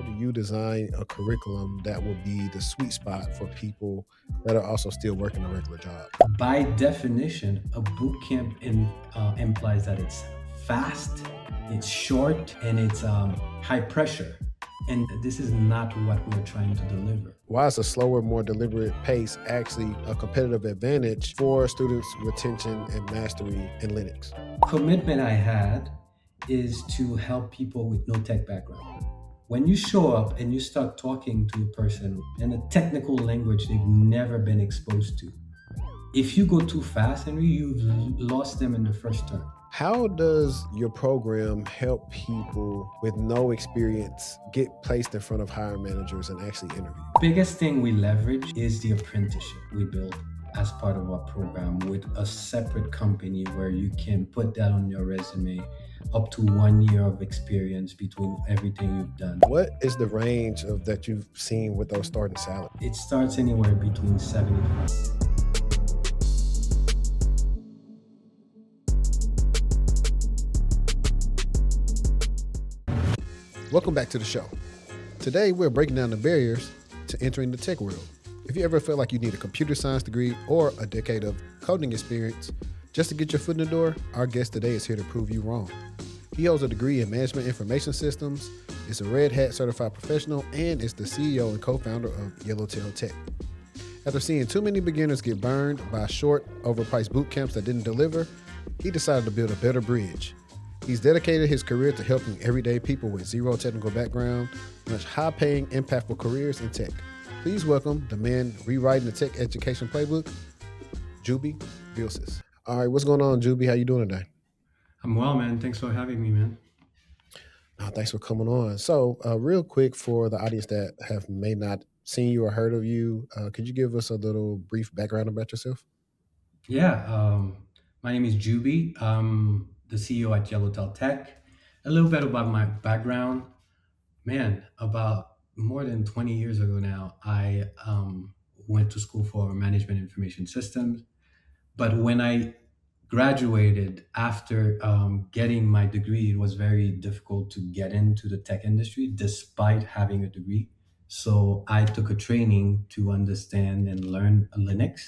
how do you design a curriculum that will be the sweet spot for people that are also still working a regular job? By definition, a boot camp implies that it's fast, it's short, and it's high pressure. And this is not what we're trying to deliver. Why is a slower, more deliberate pace actually a competitive advantage for students' retention and mastery in Linux? Commitment I had is to help people with no tech background. When you show up and you start talking to a person in a technical language they've never been exposed to, if you go too fast, Henry, you've lost them in the first turn. How does your program help people with no experience get placed in front of hiring managers and actually interview? Biggest thing we leverage is the apprenticeship we build as part of our program with a separate company where you can put that on your resume, up to 1 year of experience between everything you've done. What is the range of that you've seen with those starting salaries? It starts anywhere between 75. Welcome back to the show. Today, we're breaking down the barriers to entering the tech world. If you ever felt like you need a computer science degree or a decade of coding experience just to get your foot in the door, our guest today is here to prove you wrong. He holds a degree in management information systems, is a Red Hat certified professional, and is the CEO and co-founder of Yellowtail Tech. After seeing too many beginners get burned by short, overpriced boot camps that didn't deliver, he decided to build a better bridge. He's dedicated his career to helping everyday people with zero technical background launch high-paying, impactful careers in tech. Please welcome the man rewriting the tech education playbook, Jubee Vilceus. All right, what's going on, Jubee? How you doing today? I'm well, man. Thanks for having me, man. Thanks for coming on. So, real quick for the audience that may not seen you or heard of you, could you give us a little brief background about yourself? Yeah, my name is Jubee. I'm the CEO at Yellowtail Tech. A little bit about my background. Man, about more than 20 years ago now, I went to school for management information systems. But when I graduated after getting my degree, it was very difficult to get into the tech industry despite having a degree. So I took a training to understand and learn Linux.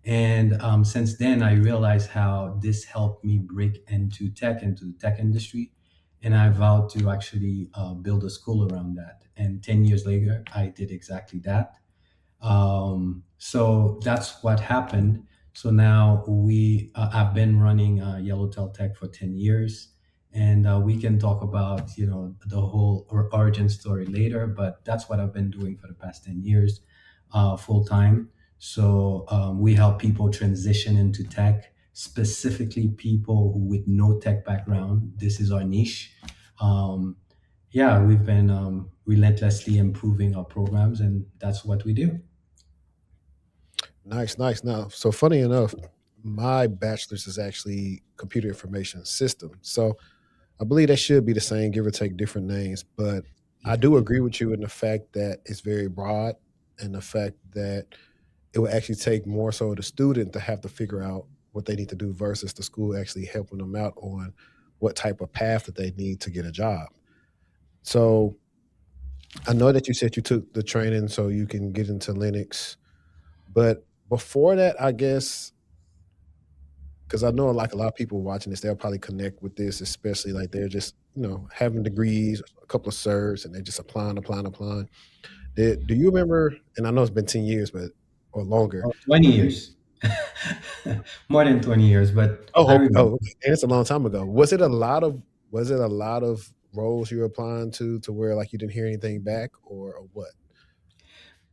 And since then, I realized how this helped me break into the tech industry. And I vowed to actually build a school around that. And 10 years later, I did exactly that. So that's what happened. So now I've been running Yellowtail Tech for 10 years. And we can talk about, the whole origin story later, but that's what I've been doing for the past 10 years, full time. So we help people transition into tech, specifically people who with no tech background. This is our niche. Yeah, we've been relentlessly improving our programs, and that's what we do. Nice. Now, so funny enough, my bachelor's is actually computer information systems. So I believe that should be the same, give or take different names. But I do agree with you in the fact that it's very broad and the fact that it will actually take more so the student to have to figure out what they need to do versus the school actually helping them out on what type of path that they need to get a job. So I know that you said you took the training so you can get into Linux, but before that, I guess, because I know like a lot of people watching this, they'll probably connect with this, especially like they're just, having degrees, a couple of certs, and they're just applying. Do you remember, and I know it's been 10 years, but or longer. 20 years. More than 20 years, but I remember. Okay. And it's a long time ago. Was it a lot of roles you were applying to where like you didn't hear anything back or what?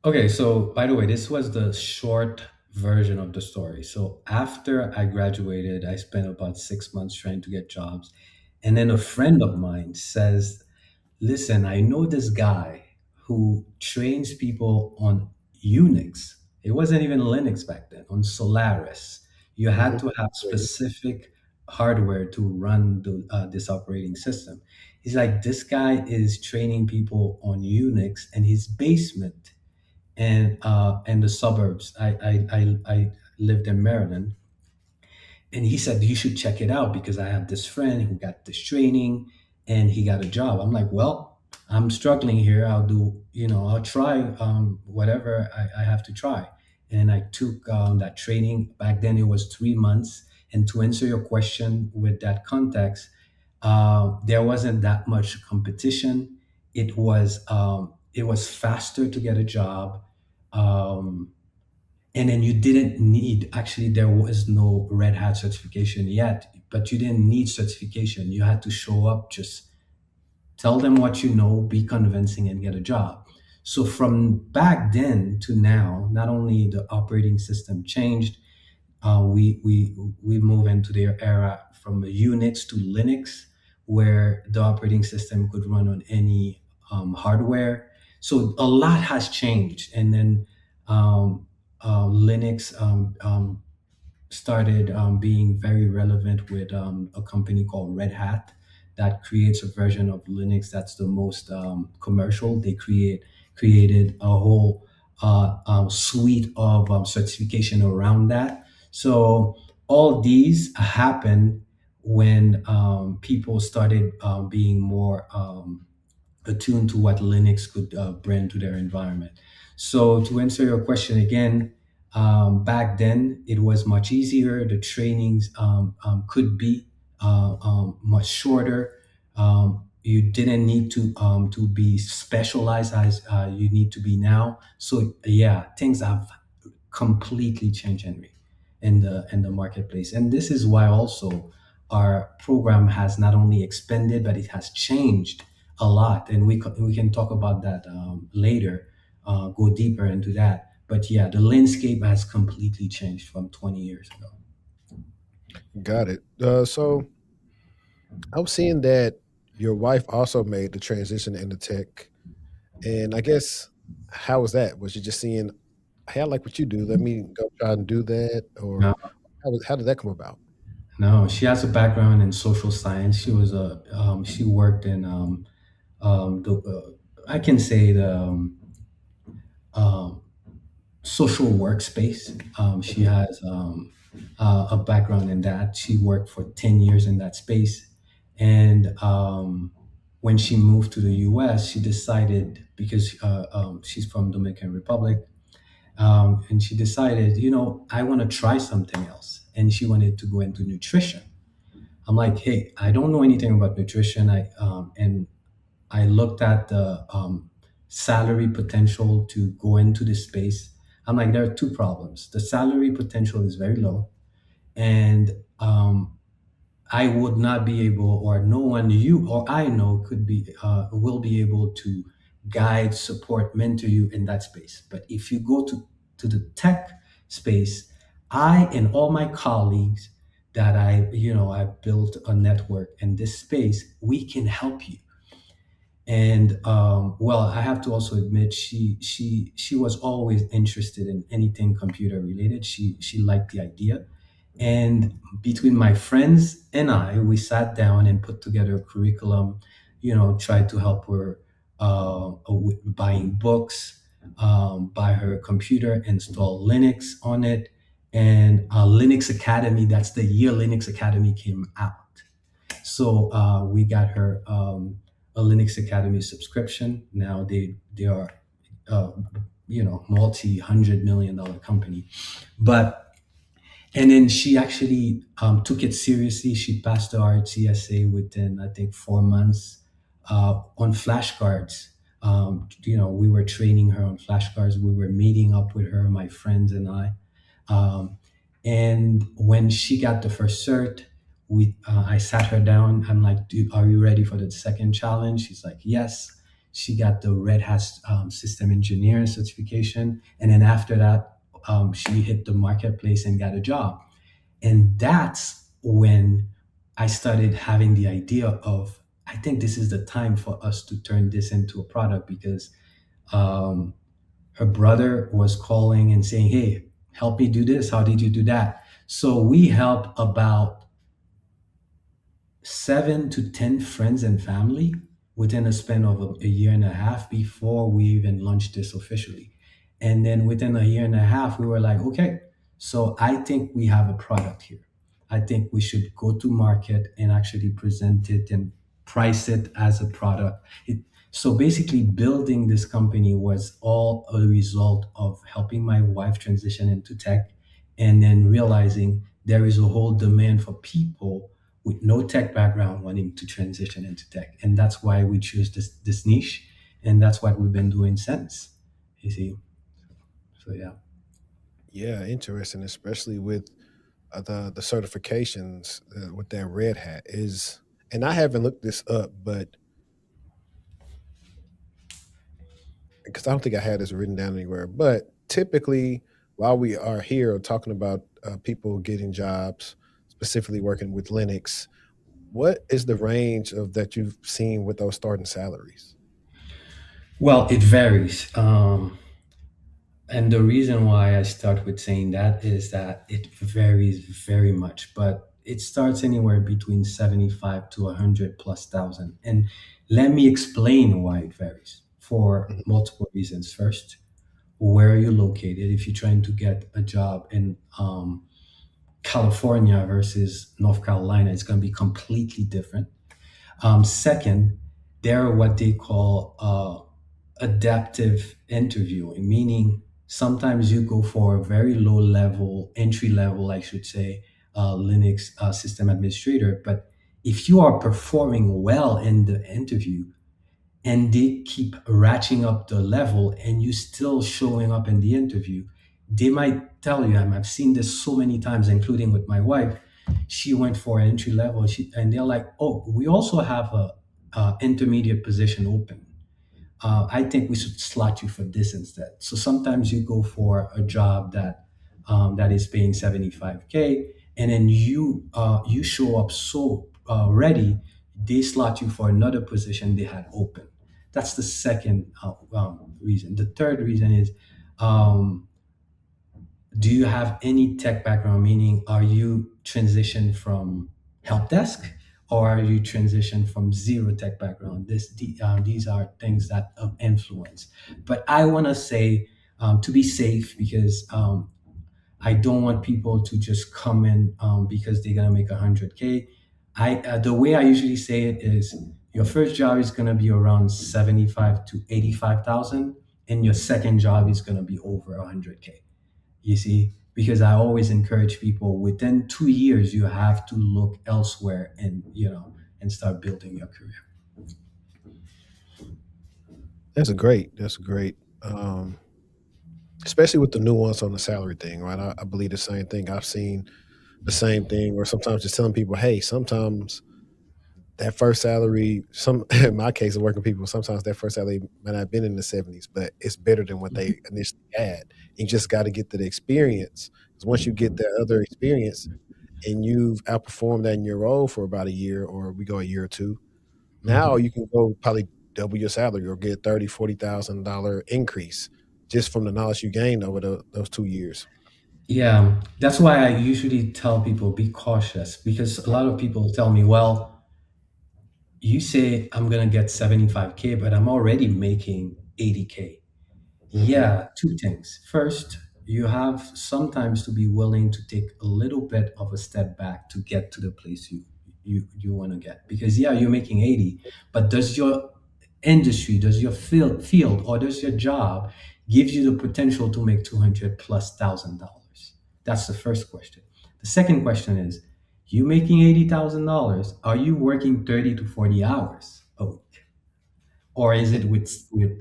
Okay, so by the way, this was the short version of the story. So after I graduated, I spent about 6 months trying to get jobs. And then a friend of mine says, listen, I know this guy who trains people on Unix. It wasn't even Linux back then, on Solaris. You had to have specific hardware to run this operating system. He's like, this guy is training people on Unix in his basement and the suburbs. I lived in Maryland, and he said you should check it out because I have this friend who got this training and he got a job. I'm like, well, I'm struggling here. I'll do, I'll try whatever I have to try. And I took that training. Back then it was 3 months. And to answer your question with that context, there wasn't that much competition. It was faster to get a job. Um, and then you didn't need, actually, there was no Red Hat certification yet, but you didn't need certification. You had to show up, just tell them what you know, be convincing, and get a job. So from back then to now, not only the operating system changed, we move into their era from Unix to Linux, where the operating system could run on any hardware. So a lot has changed, and then um, Linux started being very relevant with a company called Red Hat that creates a version of Linux that's the most commercial. They created a whole suite of certification around that. So all these happened when people started being more attuned to what Linux could bring to their environment. So to answer your question again, back then it was much easier. The trainings could be much shorter. You didn't need to be specialized as you need to be now. So yeah, things have completely changed, Henry, in the marketplace. And this is why also our program has not only expanded, but it has changed a lot. And we can talk about that later, go deeper into that. But yeah, the landscape has completely changed from 20 years ago. Got it. So I'm seeing that your wife also made the transition into tech, and I guess how was that? Was you just seeing, "Hey, I like what you do. Let me go try and do that," or No, how did that come about? no, she has a background in social science. She worked in I can say the um, social workspace. She has a background in that. She worked for 10 years in that space. And when she moved to the US, she decided, because she's from Dominican Republic, and she decided, I want to try something else. And she wanted to go into nutrition. I'm like, hey, I don't know anything about nutrition. And I looked at the salary potential to go into this space. I'm like, there are two problems. The salary potential is very low, and I would not be able, or no one you or I know could be, will be able to guide, support, mentor you in that space. But if you go to the tech space, I and all my colleagues that I've built a network in this space, we can help you. And well, I have to also admit, she was always interested in anything computer related. She liked the idea, and between my friends and I, we sat down and put together a curriculum. Tried to help her with buying books, buy her a computer, install Linux on it, and Linux Academy. That's the year Linux Academy came out. So we got her a Linux Academy subscription. Now they are uh, multi-$100 million company, but and then she actually took it seriously. She passed the RTSA within, I think, 4 months on flashcards. We were training her on flashcards. We were meeting up with her, my friends and I. Um, and when she got the first cert, I sat her down. I'm like, "Dude, are you ready for the second challenge?" She's like, "Yes." She got the Red Hat System Engineer certification, and then after that, she hit the marketplace and got a job. And that's when I started having the idea of, I think this is the time for us to turn this into a product, because um, her brother was calling and saying, "Hey, help me do this. How did you do that?" So we help about 7 to 10 friends and family within a span of a year and a half before we even launched this officially. And then within a year and a half, we were like, okay, so I think we have a product here. I think we should go to market and actually present it and price it as a product. So basically, building this company was all a result of helping my wife transition into tech and then realizing there is a whole demand for people with no tech background wanting to transition into tech. And that's why we choose this niche. And that's what we've been doing since, you see. So, yeah. Yeah, interesting, especially with the certifications with that Red Hat is, and I haven't looked this up, but because I don't think I had this written down anywhere. But typically, while we are here talking about people getting jobs, specifically working with Linux, what is the range of that you've seen with those starting salaries? Well, it varies. And the reason why I start with saying that is that it varies very much, but it starts anywhere between 75 to 100 plus thousand. And let me explain why it varies for Mhm. multiple reasons. First, where are you located? If you're trying to get a job in California versus North Carolina, it's going to be completely different. Second, there are what they call adaptive interviewing, meaning sometimes you go for a very low level, entry level, I should say, Linux system administrator. But if you are performing well in the interview, and they keep ratcheting up the level and you still showing up in the interview, they might tell you, and I've seen this so many times, including with my wife. She went for an entry level, and they're like, "Oh, we also have a intermediate position open. I think we should slot you for this instead." So sometimes you go for a job that is paying 75K, and then you show up so ready, they slot you for another position they had open. That's the second reason. The third reason is, um, do you have any tech background? Meaning, are you transitioned from help desk, or are you transitioned from zero tech background? These are things that influence. But I want to say, to be safe, because I don't want people to just come in because they're gonna make 100K. The way I usually say it is, your first job is gonna be around 75 to 85,000, and your second job is gonna be over 100K. You see, because I always encourage people, within 2 years you have to look elsewhere, and and start building your career. That's great. Especially with the nuance on the salary thing, right? I believe the same thing. I've seen the same thing, or sometimes just telling people, hey, sometimes that first salary, some in my case of working with people, sometimes that first salary might not have been in the 70s, but it's better than what they initially had. You just got to get to the experience. Because once you get that other experience and you've outperformed that in your role for about a year, or we go a year or two, now Mhm. you can go probably double your salary or get 30, $40,000 increase just from the knowledge you gained over those 2 years. Yeah, that's why I usually tell people, be cautious, because a lot of people tell me, well, you say I'm gonna get 75K, but I'm already making 80K. Hmm. Yeah, two things. First, you have sometimes to be willing to take a little bit of a step back to get to the place you want to get. Because yeah, you're making 80, but does your industry, does your field, or does your job gives you the potential to make 200 plus $1,000? That's the first question. The second question is, you making $80,000, are you working 30 to 40 hours a week? Or is it with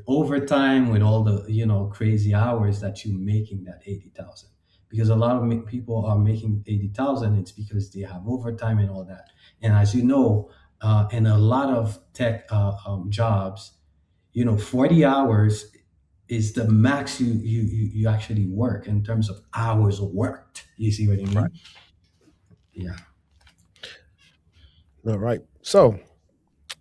overtime, with all the crazy hours that you're making that 80,000? Because a lot of people are making 80,000, it's because they have overtime and all that. And as you know, in a lot of tech jobs, 40 hours is the max you actually work in terms of hours worked. You see what I Right. mean? Yeah. No, right. So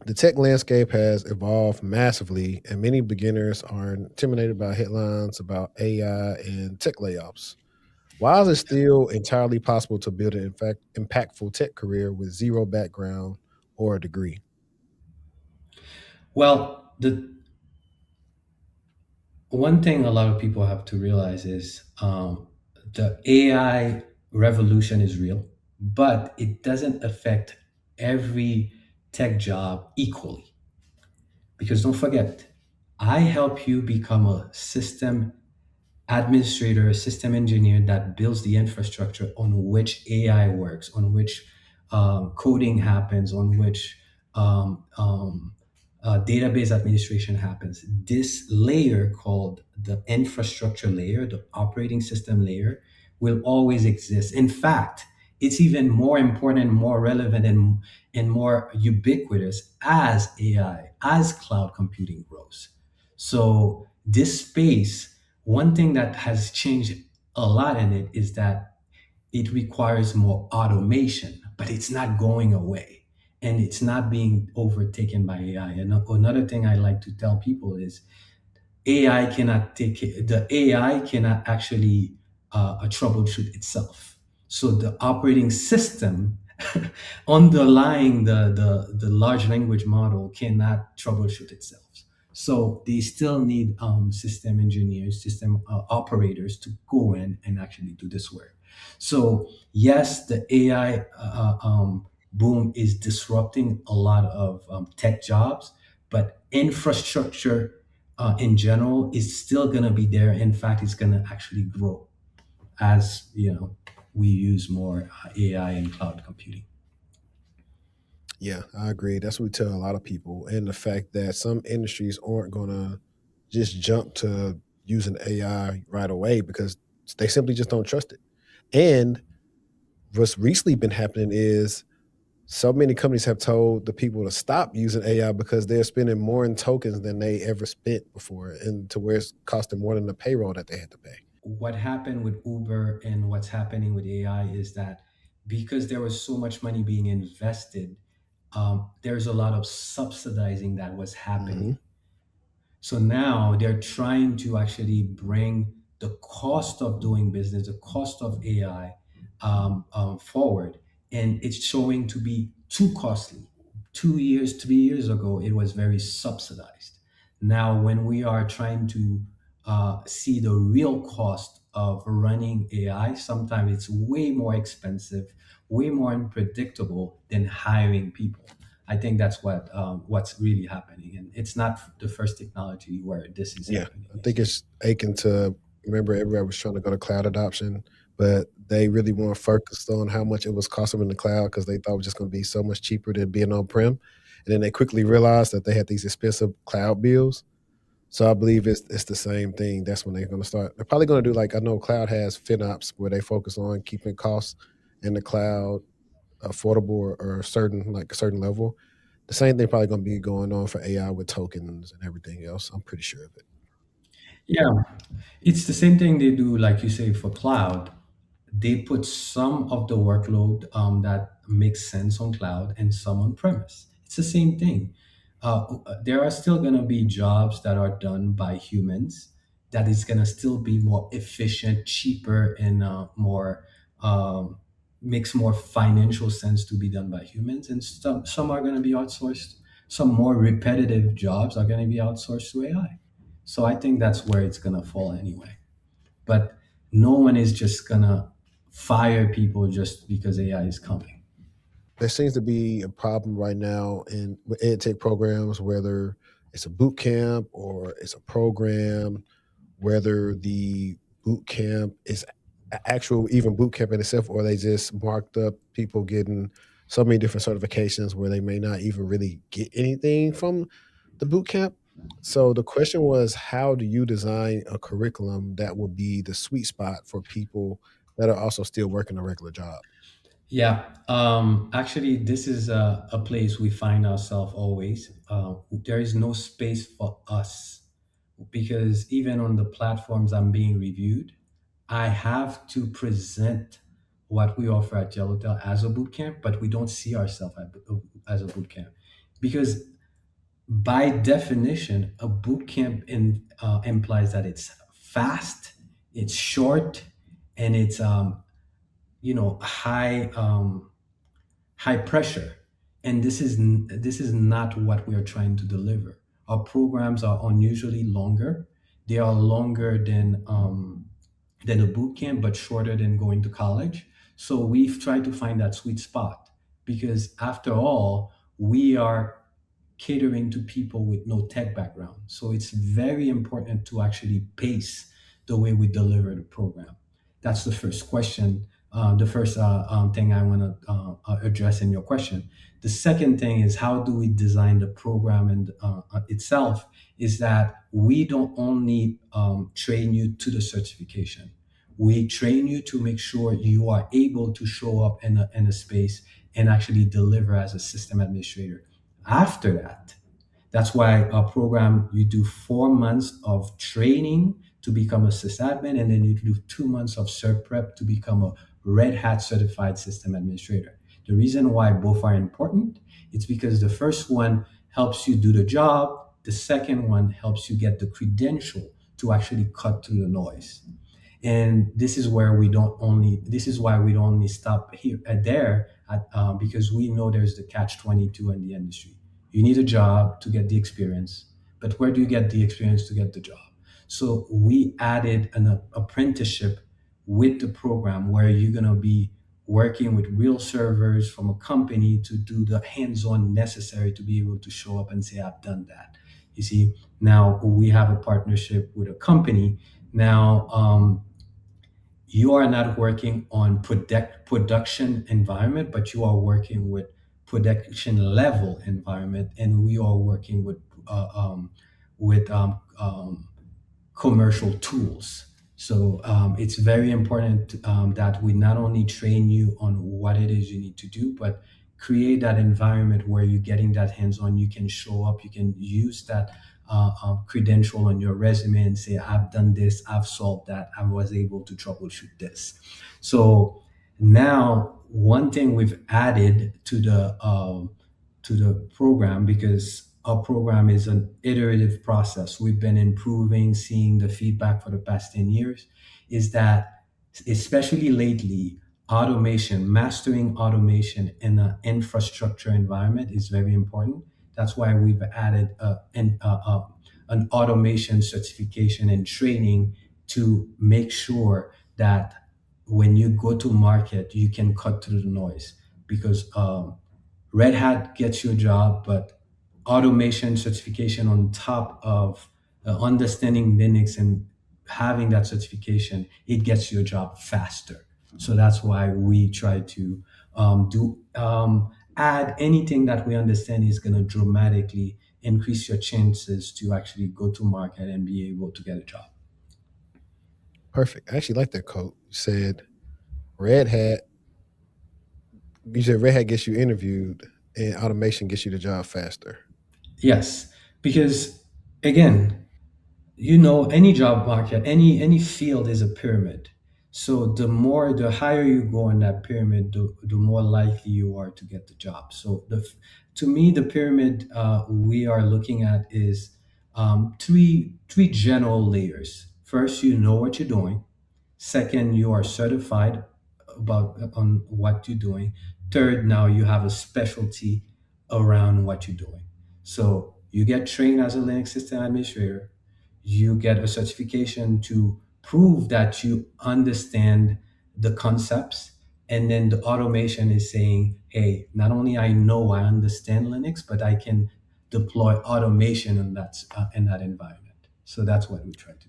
the tech landscape has evolved massively, and many beginners are intimidated by headlines about AI and tech layoffs. Why is it still entirely possible to build an impactful tech career with zero background or a degree? Well, the one thing a lot of people have to realize is, the AI revolution is real, but it doesn't affect every tech job equally. Because don't forget, I help you become a system administrator, a system engineer that builds the infrastructure on which AI works, on which coding happens, on which database administration happens. This layer called the infrastructure layer, the operating system layer, will always exist. In fact, it's even more important, more relevant, and more ubiquitous as AI, as cloud computing grows. So this space, one thing that has changed a lot in it is that it requires more automation, but it's not going away and it's not being overtaken by AI. And another thing I like to tell people is AI cannot take it, the AI cannot actually troubleshoot itself. So the operating system underlying the large language model cannot troubleshoot itself. So they still need system engineers, system operators to go in and actually do this work. So yes, the AI boom is disrupting a lot of tech jobs, but infrastructure in general is still going to be there. In fact, it's going to actually grow as we use more AI and cloud computing. Yeah, I agree. That's what we tell a lot of people. And the fact that some industries aren't going to just jump to using AI right away because they simply just don't trust it. And what's recently been happening is so many companies have told the people to stop using AI because they're spending more in tokens than they ever spent before, and to where it's costing more than the payroll that they had to pay. What happened with Uber and what's happening with AI is that because there was so much money being invested, there's a lot of subsidizing that was Hmm. happening. So now they're trying to actually bring the cost of doing business, the cost of AI forward, and it's showing to be too costly. 2 years, 3 years ago, it was very subsidized. Now, when we are trying to see the real cost of running AI, sometimes it's way more expensive, way more unpredictable than hiring people. I think that's what's really happening, and it's not the first technology where this is Yeah, happening. I Yes. think it's aching to remember everybody was trying to go to cloud adoption, but they really weren't focused on how much it was costing them in the cloud because they thought it was just going to be so much cheaper than being on prem. And then they quickly realized that they had these expensive cloud bills. So I believe it's the same thing. That's when they're going to start. They're probably going to do like I know cloud has FinOps where they focus on keeping costs in the cloud affordable or certain like a certain level. The same thing probably going to be going on for AI with tokens and everything else. I'm pretty sure of it. Yeah, it's the same thing they do, like you say, for cloud. They put some of the workload that makes sense on cloud and some on premise. It's the same thing. There are still going to be jobs that are done by humans that is going to still be more efficient, cheaper, and more um, makes more financial sense to be done by humans. And some are going to be outsourced. Some more repetitive jobs are going to be outsourced to AI. So I think that's where it's going to fall anyway. But no one is just gonna fire people just because AI is coming. There seems to be a problem right now in with ed tech programs, whether it's a boot camp or it's a program, whether the boot camp is actual even boot camp in itself, or they just marked up people getting so many different certifications where they may not even really get anything from the boot camp. So the question was, how do you design a curriculum that will be the sweet spot for people that are also still working a regular job? Yeah, actually, this is a place we find ourselves always. There is no space for us because even on the platforms I'm being reviewed, I have to present what we offer at Yellowtail as a bootcamp, but we don't see ourselves as a bootcamp because by definition, a boot camp implies that it's fast, it's short, and it's high pressure. And this is not what we are trying to deliver. Our programs are unusually longer. They are longer than a boot camp, but shorter than going to college. So we've tried to find that sweet spot because after all, we are catering to people with no tech background. So it's very important to actually pace the way we deliver the program. That's the first question, the first thing I want to address in your question. The second thing is, how do we design the program and itself? Is that we don't only train you to the certification. We train you to make sure you are able to show up in a space and actually deliver as a system administrator. After that, that's why a program, you do 4 months of training to become a sysadmin, and then you do 2 months of cert prep to become a Red Hat certified system administrator. The reason why both are important, it's because the first one helps you do the job, the second one helps you get the credential to actually cut through the noise. And this is why we don't only stop here at there because we know there's the catch 22 in the industry. You need a job to get the experience, but where do you get the experience to get the job? So we added an apprenticeship with the program where you're going to be working with real servers from a company to do the hands-on necessary to be able to show up and say, I've done that. You see, now we have a partnership with a company. Now, you are not working on production environment, but you are working with production level environment, and we are working with commercial tools. So it's very important that we not only train you on what it is you need to do, but create that environment where you're getting that hands-on. You can show up, you can use that credential on your resume and say, I've done this, I've solved that, I was able to troubleshoot this. So now, one thing we've added to the program, because our program is an iterative process. We've been improving, seeing the feedback for the past 10 years, is that especially lately, mastering automation in an infrastructure environment is very important. That's why we've added an automation certification and training to make sure that when you go to market, you can cut through the noise. Because Red Hat gets you a job, but automation certification on top of understanding Linux and having that certification, it gets you a job faster. So that's why we try to do add anything that we understand is going to dramatically increase your chances to actually go to market and be able to get a job. Perfect. I actually like that quote. Red Hat, you said Red Hat gets you interviewed and automation gets you the job faster. Yes, because again, you know, any job market, any field is a pyramid. So the higher you go in that pyramid, the more likely you are to get the job. So to me, the pyramid we are looking at is three general layers. First, you know what you're doing. Second, you are certified about on what you're doing. Third, now you have a specialty around what you're doing. So you get trained as a Linux system administrator. You get a certification to prove that you understand the concepts. And then the automation is saying, hey, not only I know I understand Linux, but I can deploy automation in that environment. So that's what we try to do.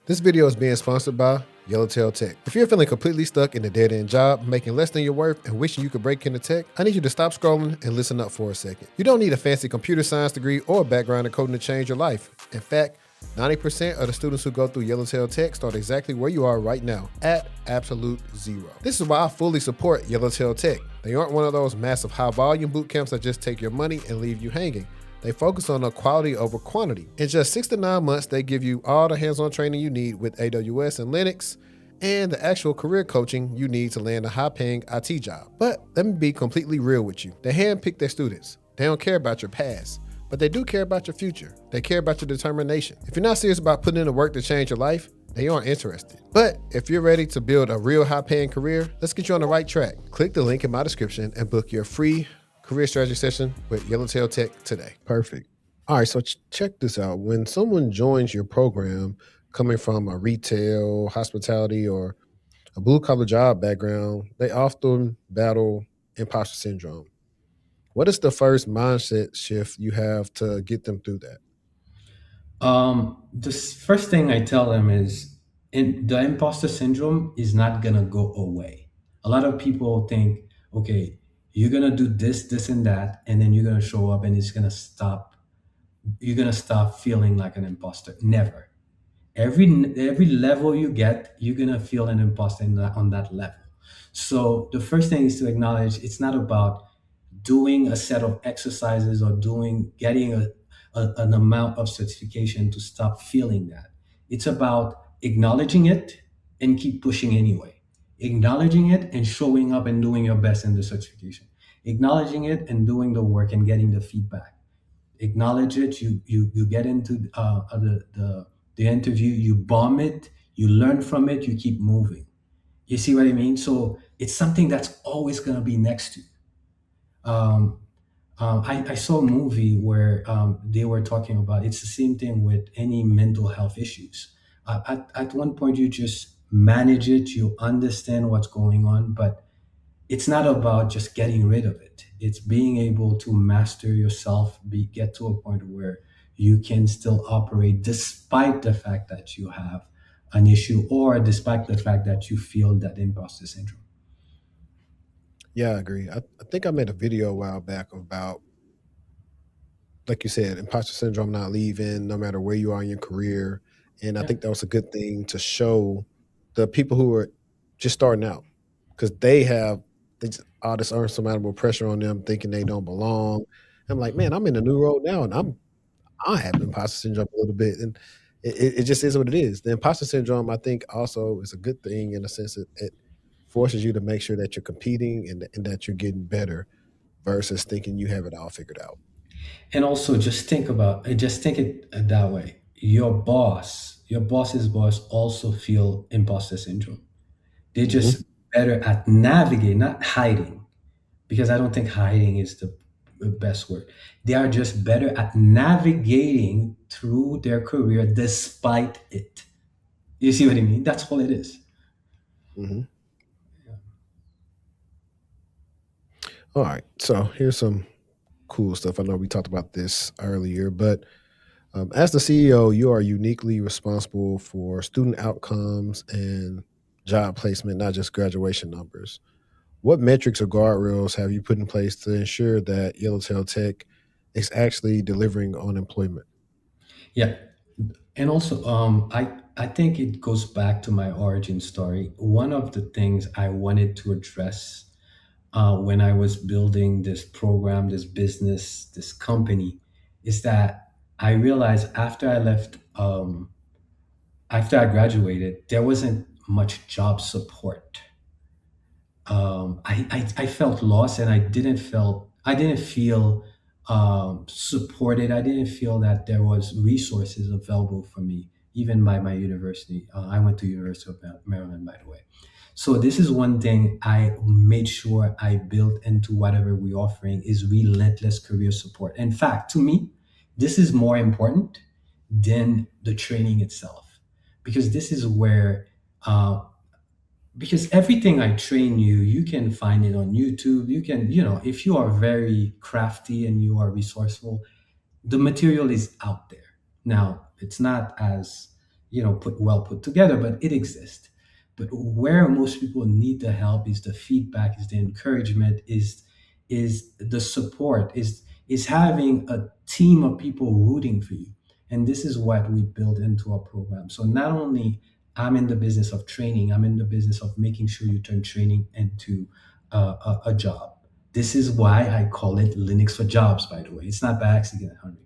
This video is being sponsored by Yellowtail Tech. If you're feeling completely stuck in a dead-end job, making less than your worth, and wishing you could break into tech, I need you to stop scrolling and listen up for a second. You don't need a fancy computer science degree or a background in coding to change your life. In fact, 90% of the students who go through Yellowtail Tech start exactly where you are right now, at absolute zero. This is why I fully support Yellowtail Tech. They aren't one of those massive high-volume boot camps that just take your money and leave you hanging. They focus on the quality over quantity. In just 6 to 9 months, they give you all the hands-on training you need with AWS and Linux, and the actual career coaching you need to land a high-paying IT job. But let me be completely real with you. They handpick their students. They don't care about your past, but they do care about your future. They care about your determination. If you're not serious about putting in the work to change your life, they aren't interested. But if you're ready to build a real high-paying career, let's get you on the right track. Click the link in my description and book your free career strategy session with Yellowtail Tech today. Perfect. All right, so check this out. When someone joins your program coming from a retail, hospitality, or a blue-collar job background, they often battle imposter syndrome. What is the first mindset shift you have to get them through that? The first thing I tell them is the imposter syndrome is not gonna go away. A lot of people think, okay, you're gonna do this, this, and that, and then you're gonna show up and it's gonna stop. You're gonna stop feeling like an imposter. Never. Every level you get, you're gonna feel an imposter on that level. So the first thing is to acknowledge it's not about doing a set of exercises or doing getting an amount of certification to stop feeling that. It's about acknowledging it and keep pushing anyway. Acknowledging it and showing up and doing your best in the certification. Acknowledging it and doing the work and getting the feedback. Acknowledge it. You get into the interview. You bomb it. You learn from it. You keep moving. You see what I mean? So it's something that's always gonna be next to you. Um, I saw a movie where they were talking about it's the same thing with any mental health issues. At one point, you just manage it, you understand what's going on, but it's not about just getting rid of it. It's being able to master yourself, get to a point where you can still operate despite the fact that you have an issue or despite the fact that you feel that imposter syndrome. Yeah, I agree. I think I made a video a while back about, like you said, imposter syndrome not leaving, no matter where you are in your career. And I Yeah. think that was a good thing to show the people who are just starting out because they just, all this unsurmountable pressure on them, thinking they don't belong. I'm like, man, I'm in a new role now, and I have imposter syndrome a little bit, and it just is what it is. The imposter syndrome, I think, also is a good thing in a sense that it forces you to make sure that you're competing and that you're getting better versus thinking you have it all figured out. And also just think it that way. Your boss's boss also feel imposter syndrome. They're Hmm. just better at navigating, not hiding, because I don't think hiding is the best word. They are just better at navigating through their career despite it. You see what I mean? That's all it is. Hmm. All right. So here's some cool stuff. I know we talked about this earlier, but as the CEO, you are uniquely responsible for student outcomes and job placement, not just graduation numbers. What metrics or guardrails have you put in place to ensure that Yellowtail Tech is actually delivering on employment? Yeah. And also, I think it goes back to my origin story. One of the things I wanted to address when I was building this program, this business, this company, is that I realized after I graduated, there wasn't much job support. I felt lost and I didn't feel supported. I didn't feel that there was resources available for me, even by my university. I went to University of Maryland, by the way. So this is one thing I made sure I built into whatever we're offering is relentless career support. In fact, to me, this is more important than the training itself, because this is where uh, because everything I train you, you can find it on YouTube. You can, if you are very crafty and you are resourceful, the material is out there. Now, it's not as, put together, but it exists. But where most people need the help is the feedback, is the encouragement, is the support, is having a team of people rooting for you. And this is what we build into our program. So not only I'm in the business of training, I'm in the business of making sure you turn training into a job. This is why I call it Linux for jobs, by the way. It's not by accident, Henry.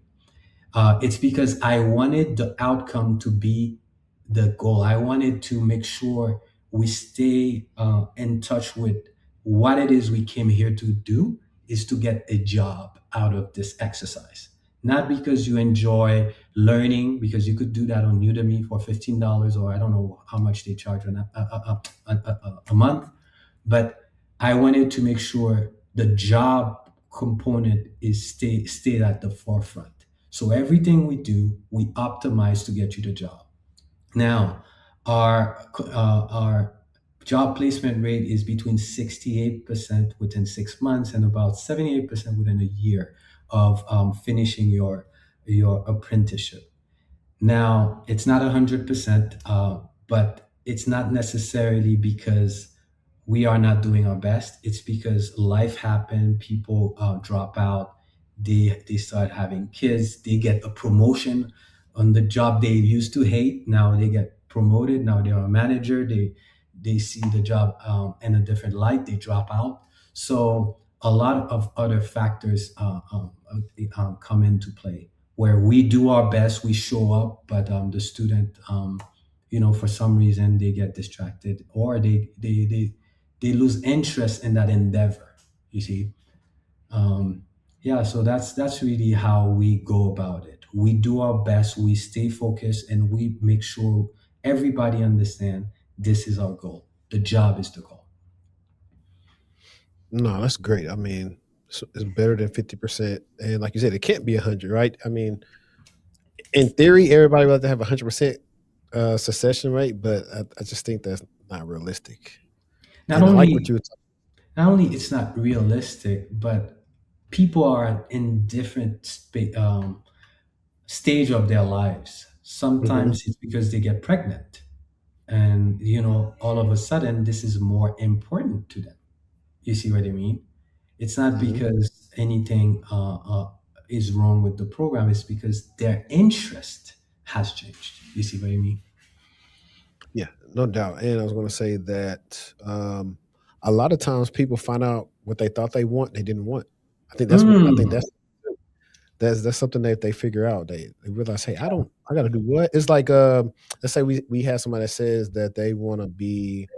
It's because I wanted the outcome to be the goal. I wanted to make sure we stay in touch with what it is we came here to do is to get a job out of this exercise. Not because you enjoy learning, because you could do that on Udemy for $15, or I don't know how much they charge a month, but I wanted to make sure the job component is stayed at the forefront. So everything we do, we optimize to get you the job. Now, our job placement rate is between 68% within 6 months and about 78% within a year of finishing your apprenticeship. Now, it's not 100%, but it's not necessarily because we are not doing our best. It's because life happened, people drop out, they start having kids, they get a promotion on the job they used to hate. Now they get promoted. Now they're a manager. They see the job in a different light. They drop out. So a lot of other factors come into play where we do our best, we show up, but the student, for some reason they get distracted or they lose interest in that endeavor. You see, um, yeah. So that's really how we go about it. We do our best, we stay focused, and we make sure everybody understand this is our goal. The job is the goal. No, that's great. I mean, it's better than 50%. And like you said, it can't be 100, right? I mean, in theory, everybody would like to have 100% succession rate, but I just think that's not realistic. Not And I like what only you were not only it's not realistic, but people are in different stage of their lives. talking. Sometimes it's because they get pregnant, and all of a sudden this is more important to them. You see what I mean? It's not Hmm. because anything is wrong with the program. It's because their interest has changed. You see what I mean? Yeah, no doubt. And I was going to say that a lot of times people find out what they thought they want, they didn't want. I think Mm. that's something that they figure out. They realize, hey, I got to do what? It's like, let's say we have somebody that says that they want to be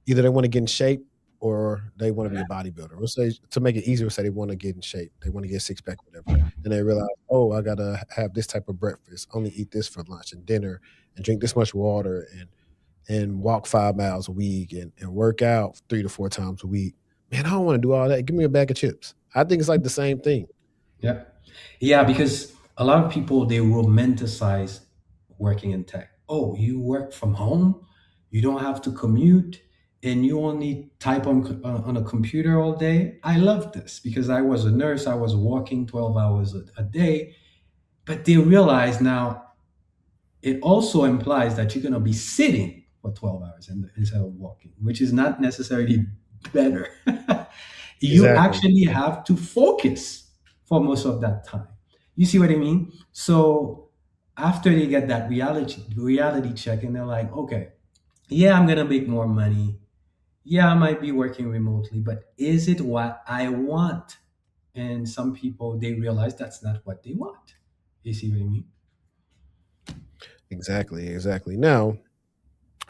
either they want to get in shape or they want to be a bodybuilder. We'll say to make it easier, we'll say they want to get in shape, they want to get a six pack, whatever. Then they realize, oh, I gotta have this type of breakfast, only eat this for lunch and dinner, and drink this much water, and walk 5 miles a week, and work out 3 to 4 times a week. Man, I don't want to do all that. Give me a bag of chips. I think it's like the same thing. Yeah. Yeah, because a lot of people they romanticize working in tech. Oh, you work from home, you don't have to commute, and you only type on a computer all day. I love this because I was a nurse, I was walking 12 hours a day, but they realize now it also implies that you're going to be sitting for 12 hours instead of walking, which is not necessarily better. You Exactly. actually have to focus for most of that time. You see what I mean? So after they get that reality check and they're like, okay, yeah, I'm going to make more money. Yeah, I might be working remotely, but is it what I want? And some people they realize that's not what they want. You see what I mean? Exactly. Exactly. Now,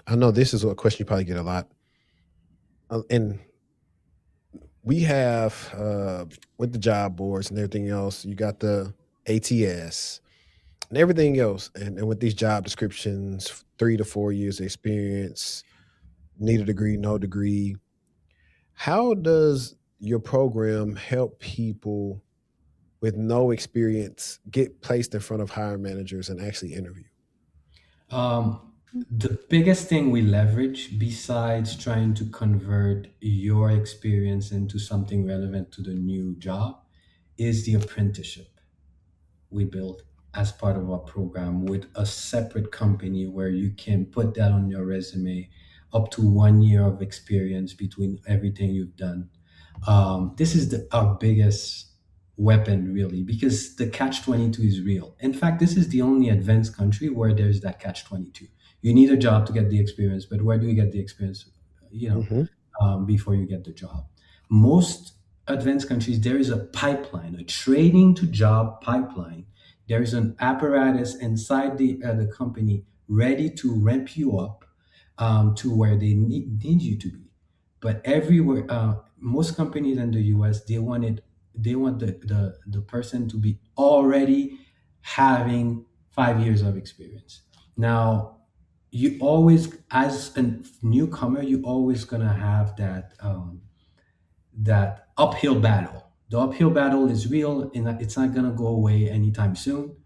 I know this is a question you probably get a lot. And we have with the job boards and everything else, you got the ATS and everything else. And with these job descriptions, 3 to 4 years experience, need a degree, no degree. How does your program help people with no experience get placed in front of hiring managers and actually interview? Um, the biggest thing we leverage, besides trying to convert your experience into something relevant to the new job, is the apprenticeship we built as part of our program with a separate company where you can put that on your resume up to 1 year of experience between everything you've done. This is our biggest weapon, really, because the catch 22 is real. In fact, this is the only advanced country where there's that catch 22. You need a job to get the experience, but where do you get the experience? You know, Hmm. before you get the job. Most advanced countries, there is a pipeline, a training to job pipeline. There is an apparatus inside the company ready to ramp you up to where they need you to be. But everywhere, most companies in the US, they want the person to be already having 5 years of experience. Now, you always, as a newcomer, you always gonna have that uphill battle. The uphill battle is real, and it's not gonna go away anytime soon.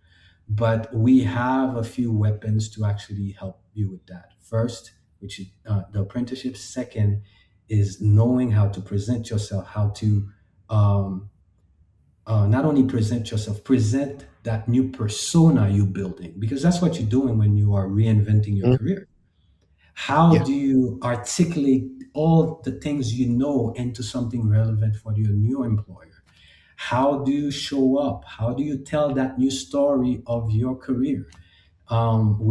But we have a few weapons to actually help you with that. First, which is the apprenticeship. Second is knowing how to present yourself, how to um, not only present yourself, present that new persona you're building, because that's what you're doing when you are reinventing your Mhm. career. How Yeah. do you articulate all the things you know into something relevant for your new employer? How do you show up? How do you tell that new story of your career?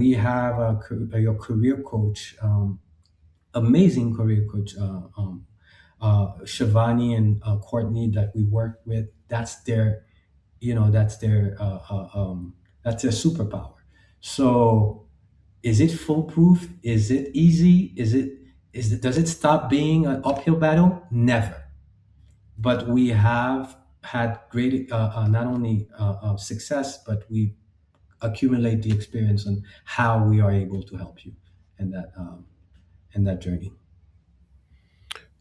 We have your career coach, amazing career coach, Shivani and Courtney that we work with. That's their, you know, that's their superpower. So is it foolproof? Is it easy? Does it stop being an uphill battle? Never. But we have had great not only success, but we accumulate the experience on how we are able to help you in that journey.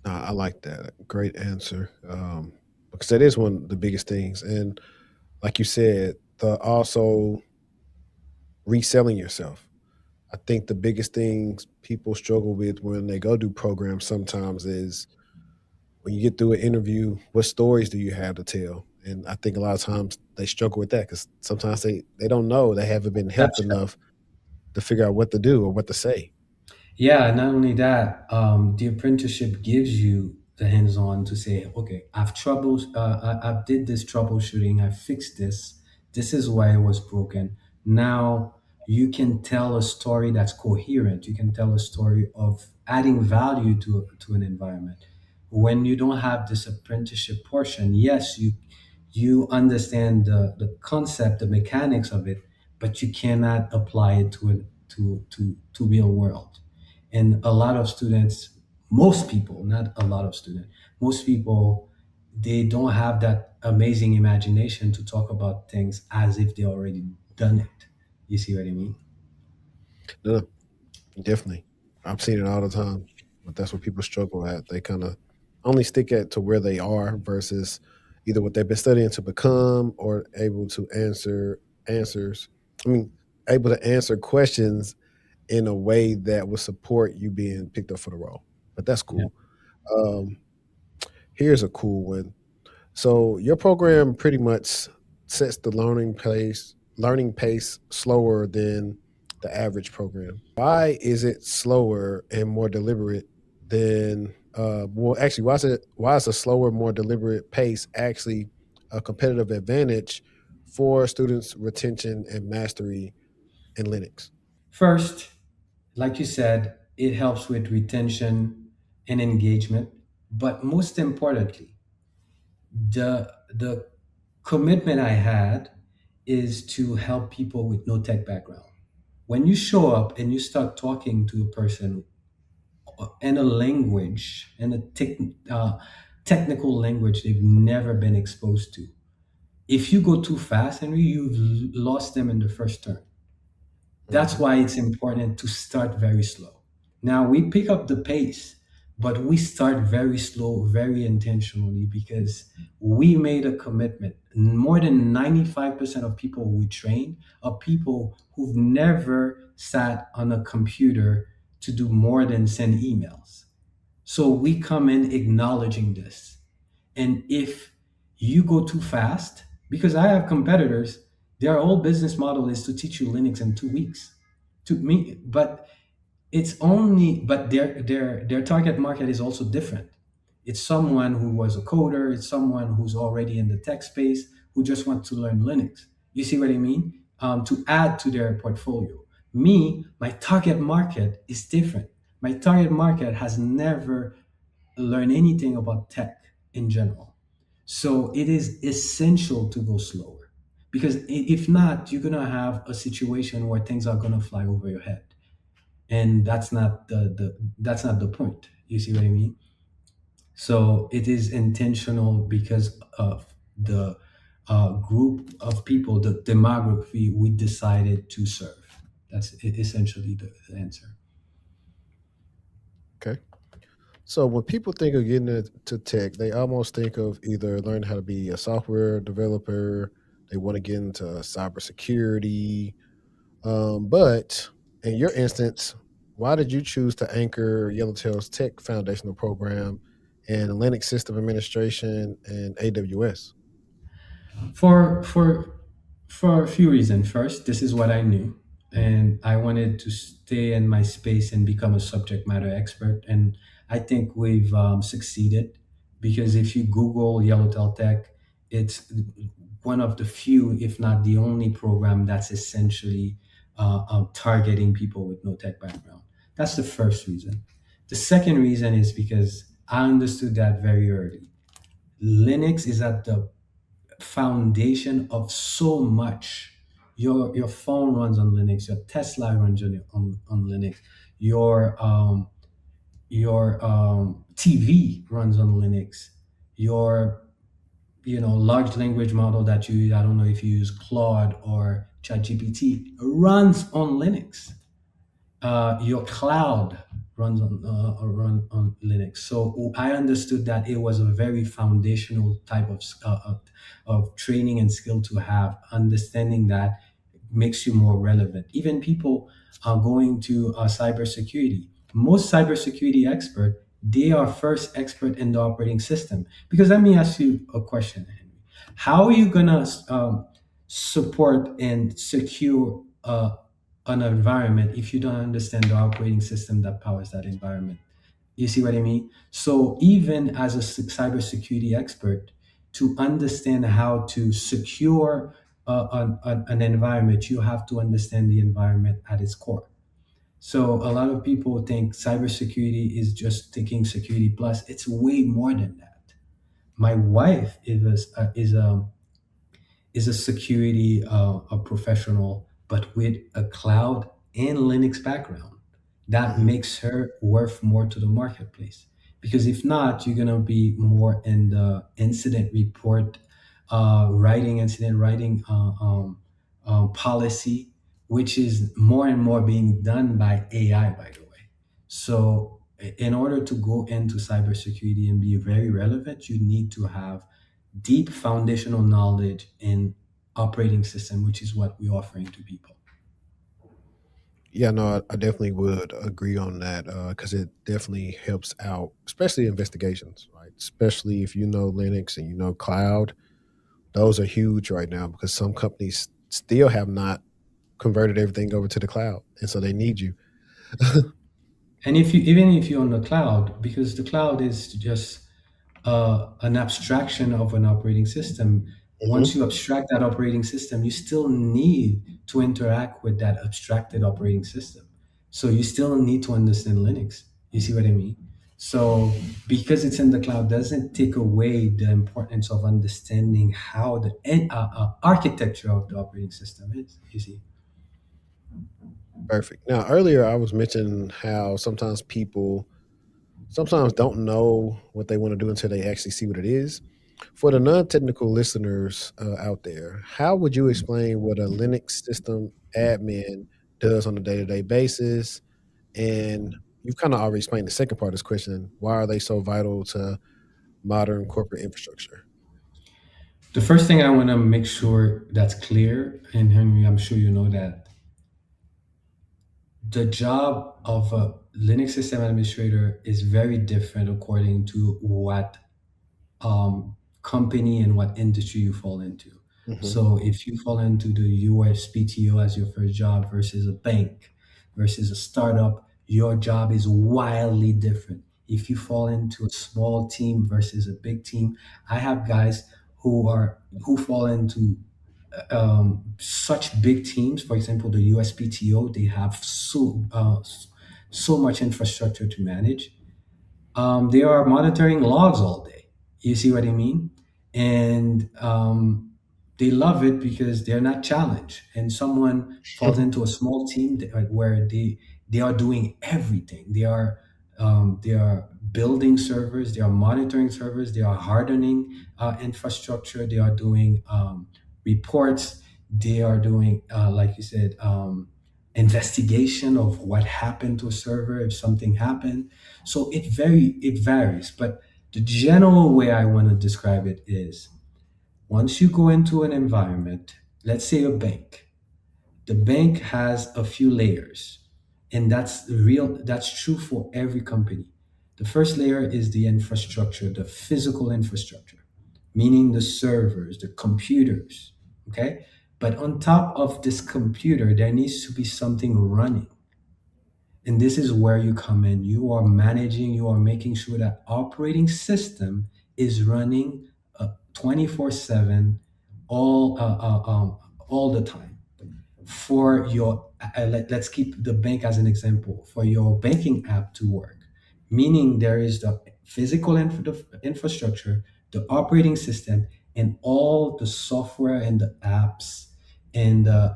I like that. Great answer. Because that is one of the biggest things. And like you said, the also reselling yourself. I think the biggest things people struggle with when they go do programs sometimes is when you get through an interview, what stories do you have to tell? And I think a lot of times they struggle with that because sometimes they don't know, they haven't been helped That's right. enough to figure out what to do or what to say. Yeah, not only that, the apprenticeship gives you the hands-on to say, okay, I did this troubleshooting, I fixed this. This is why it was broken. Now you can tell a story that's coherent. You can tell a story of adding value to an environment. When you don't have this apprenticeship portion, yes, you understand the concept, the mechanics of it, but you cannot apply it to real world. And a lot of students, most people, not a lot of students, most people, they don't have that amazing imagination to talk about things as if they already done it. You see what I mean? No, no, definitely. I've seen it all the time, but that's what people struggle at. They kind of only stick at to where they are versus either what they've been studying to become or able to answers. I mean, able to answer questions in a way that will support you being picked up for the role. But that's Yeah. cool. Um, Here's a cool one. So your program pretty much sets the learning pace slower than the average program. Why is it slower and more deliberate than well actually why is a slower, more deliberate pace actually a competitive advantage for students' retention and mastery in Linux? First, like you said, it helps with retention and engagement. But most importantly, the commitment I had is to help people with no tech background. When you show up and you start talking to a person in a language, in a technical language they've never been exposed to, if you go too fast, Henry, you've lost them in the first turn. That's Hmm. why it's important to start very slow. Now we pick up the pace, but we start very slow, very intentionally because we made a commitment. More than 95% of people we train are people who've never sat on a computer to do more than send emails. So we come in acknowledging this. And if you go too fast, because I have competitors, their whole business model is to teach you Linux in 2 weeks. To me, but it's only but their target market is also different. It's someone who was a coder, it's someone who's already in the tech space who just wants to learn Linux. You see what I mean? To add to their portfolio. Me, my target market is different. My target market has never learned anything about tech in general. So it is essential to go slower because if not, you're gonna have a situation where things are gonna fly over your head, and that's not the point. You see what I mean? So it is intentional because of the group of people, the demography we decided to serve. That's essentially the answer. Okay. So when people think of getting into tech, they almost think of either learning how to be a software developer, they want to get into cybersecurity. But in your instance, why did you choose to anchor Yellowtail's Tech Foundational Program in Linux System Administration and AWS? For for for a few reasons. First, this is what I knew, and I wanted to stay in my space and become a subject matter expert. And I think we've succeeded, because if you Google Yellowtail Tech, it's one of the few, if not the only, program that's essentially targeting people with no tech background. That's the first reason. The second reason is because I understood that very early. Linux is at the foundation of so much. Your phone runs on Linux. Your Tesla runs on Linux. Your TV runs on Linux. Your large language model that you use, I don't know if you use Claude or ChatGPT, runs on Linux. Your cloud run on Linux. So I understood that it was a very foundational type of training and skill to have. Understanding that makes you more relevant. Even people are going to cybersecurity. Most cybersecurity expert, they are first expert in the operating system. Because let me ask you a question, Henry. How are you gonna support and secure an environment if you don't understand the operating system that powers that environment? You see what I mean? So even as a cybersecurity expert, to understand how to secure an environment, you have to understand the environment at its core. So a lot of people think cybersecurity is just taking security plus. It's way more than that. My wife is a security a professional, but with a cloud and Linux background. That Mhm. makes her worth more to the marketplace. Because if not, you're gonna be more in the incident report writing, incident writing policy, which is more and more being done by AI, by the way. So in order to go into cybersecurity and be very relevant, you need to have deep foundational knowledge in operating system, which is what we're offering to people. Yeah, no, I definitely would agree on that because it definitely helps out, especially investigations, right? Especially if you know Linux and you know cloud, those are huge right now because some companies still have not converted everything over to the cloud, and so they need you. And if you even if you're on the cloud, because the cloud is just an abstraction of an operating system. Once Mhm. you abstract that operating system, you still need to interact with that abstracted operating system. So you still need to understand Linux. You see what I mean? So because it's in the cloud doesn't take away the importance of understanding how the architecture of the operating system is. You see. Perfect. Now, earlier I was mentioning how sometimes people sometimes don't know what they want to do until they actually see what it is. For the non-technical listeners out there, how would you explain what a Linux system admin does on a day-to-day basis? And you've kind of already explained the second part of this question. Why are they so vital to modern corporate infrastructure? The first thing I want to make sure that's clear, and Henry, I'm sure you know that the job of a Linux system administrator is very different according to what company and what industry you fall into. Hmm. So if you fall into the USPTO as your first job versus a bank versus a startup, your job is wildly different. If you fall into a small team versus a big team, I have guys who fall into such big teams. For example, the USPTO, they have so much infrastructure to manage. They are monitoring logs all day. You see what I mean? And they love it because they're not challenged. And someone falls into a small team where they are doing everything. They are building servers. They are monitoring servers. They are hardening infrastructure. They are doing reports. They are doing, like you said, investigation of what happened to a server if something happened. So it varies, but the general way I want to describe it is once you go into an environment, let's say a bank, the bank has a few layers. And that's real, that's true for every company. The first layer is the infrastructure, the physical infrastructure, meaning the servers, the computers. Okay. But on top of this computer, there needs to be something running. And this is where you come in. You are managing, you are making sure that operating system is running 24/7, all, all the time. For your, let's keep the bank as an example, for your banking app to work, meaning there is the physical infrastructure, the operating system, and all the software and the apps and the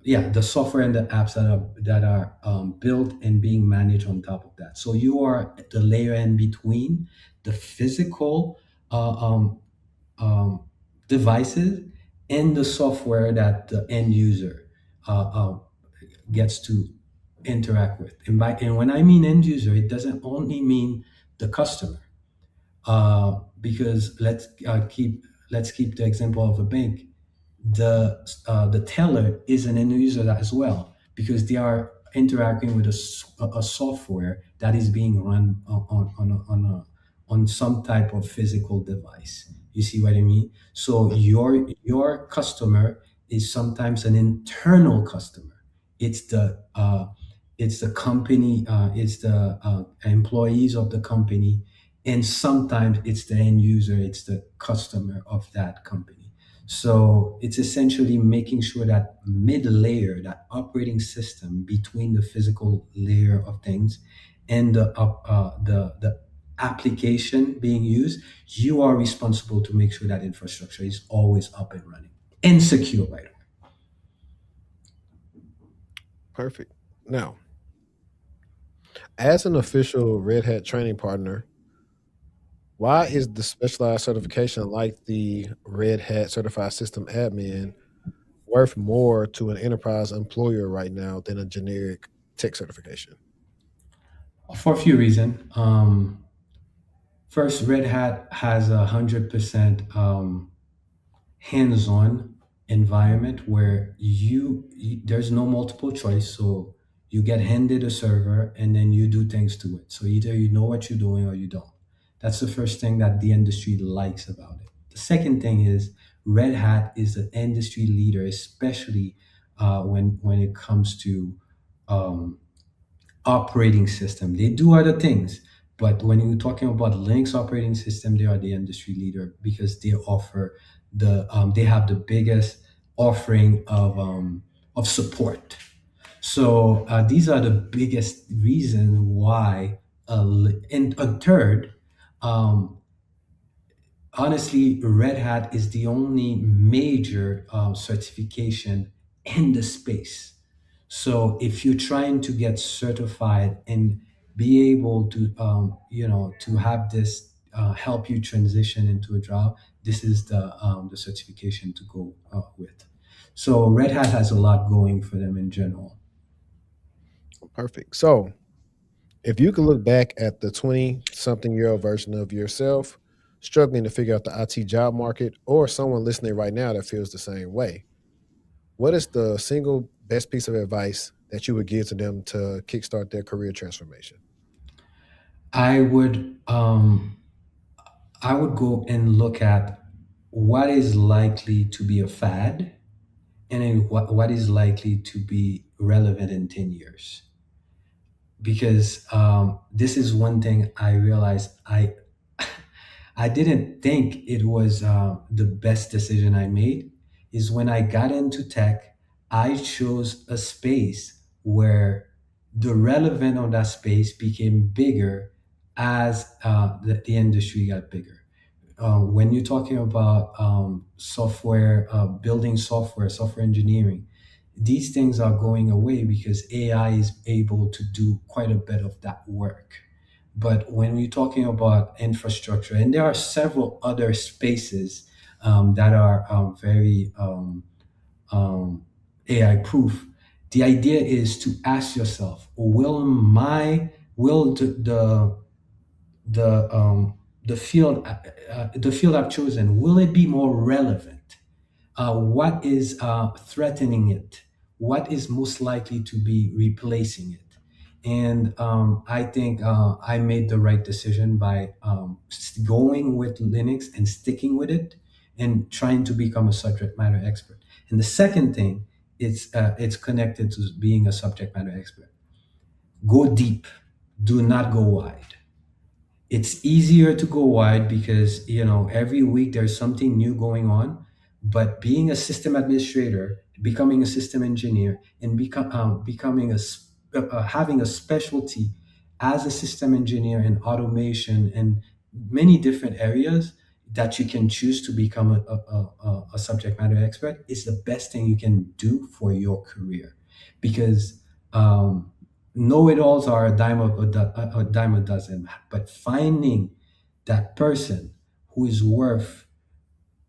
yeah, the software and the apps that are built and being managed on top of that. So you are the layer in between the physical uh, um, um, devices and the software that the end user uh, uh, gets to interact with. And when I mean end user, it doesn't only mean the customer, because let's keep the example of a bank. The teller is an end user as well, because they are interacting with a software that is being run on some type of physical device. You see what I mean? So your customer is sometimes an internal customer. It's the company, it's the employees of the company, and sometimes it's the end user, it's the customer of that company. So it's essentially making sure that mid layer, that operating system between the physical layer of things and the application being used, you are responsible to make sure that infrastructure is always up and running and secure, by the way. Perfect. Now, as an official Red Hat training partner, why is the specialized certification like the Red Hat Certified System Admin worth more to an enterprise employer right now than a generic tech certification? For a few reasons. First, Red Hat has 100% hands-on environment where there's no multiple choice. So you get handed a server and then you do things to it. So either you know what you're doing or you don't. That's the first thing that the industry likes about it. The second thing is Red Hat is an industry leader, especially when it comes to um, operating system. They do other things, but when you're talking about Linux operating system, they are the industry leader because they offer they have the biggest offering of support. So these are the biggest reason why. And a third, um, honestly, Red Hat is the only major certification in the space. So if you're trying to get certified and be able to, to have this help you transition into a job, this is the certification to go with. So Red Hat has a lot going for them in general. Perfect. So, if you could look back at the 20 something year old version of yourself struggling to figure out the IT job market, or someone listening right now that feels the same way, what is the single best piece of advice that you would give to them to kickstart their career transformation? I would I would go and look at what is likely to be a fad and then what is likely to be relevant in 10 years. Because this is one thing I realized I didn't think it was the best decision I made is when I got into tech, I chose a space where the relevant of that space became bigger as the industry got bigger. When you're talking about software, building software, software engineering, these things are going away because AI is able to do quite a bit of that work. But when we're talking about infrastructure, and there are several other spaces that are very AI proof, the idea is to ask yourself, will the field the field I've chosen, will it be more relevant? What is threatening it? what is most likely to be replacing it. And I think I made the right decision by going with Linux and sticking with it and trying to become a subject matter expert. And the second thing, it's connected to being a subject matter expert. Go deep, do not go wide. It's easier to go wide because every week there's something new going on. But being a system administrator, becoming a system engineer, and becoming having a specialty as a system engineer in automation and many different areas that you can choose to become a subject matter expert is the best thing you can do for your career, because know-it-alls are a dime a dozen, but finding that person who is worth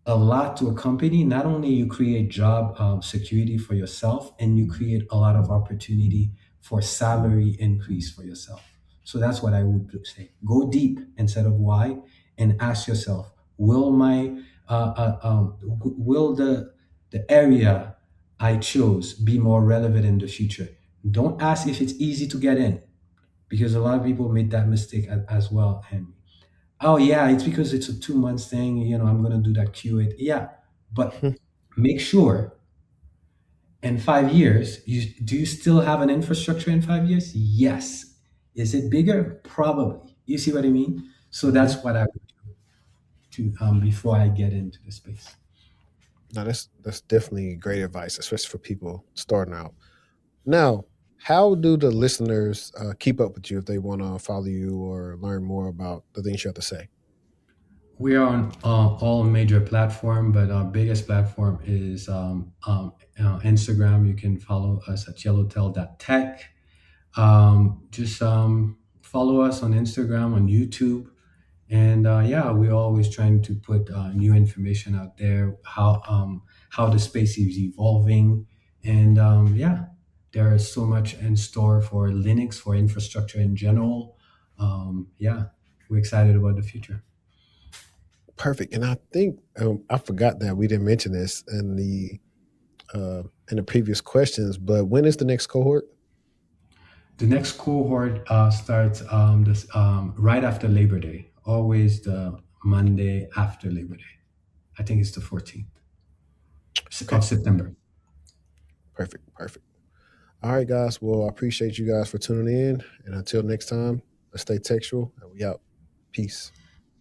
a lot to a company, not only you create job security for yourself, and you create a lot of opportunity for salary increase for yourself. So that's what I would say. Go deep instead of wide, and ask yourself, will the area I chose be more relevant in the future? Don't ask if it's easy to get in, because a lot of people made that mistake as well. And oh yeah, it's because it's a 2 months thing. I'm gonna do that QA. Yeah, but make sure in 5 years, do you still have an infrastructure in 5 years? Yes. Is it bigger? Probably. You see what I mean? So Hmm. that's what I would do before I get into the space. Now that's definitely great advice, especially for people starting out. Now, how do the listeners keep up with you if they want to follow you or learn more about the things you have to say? We are on all major platform, but our biggest platform is Instagram. You can follow us at yellowtail.tech. Just follow us on Instagram, on YouTube. And yeah, we're always trying to put new information out there, how the space is evolving. And yeah, there is so much in store for Linux, for infrastructure in general. Yeah, we're excited about the future. Perfect. And I think I forgot that we didn't mention this in the previous questions. But when is the next cohort? The next cohort starts this right after Labor Day, always the Monday after Labor Day. I think it's the 14th Okay, of September. perfect, perfect. All right, guys. Well, I appreciate you guys for tuning in. And until next time, let's stay textual and we out. Peace.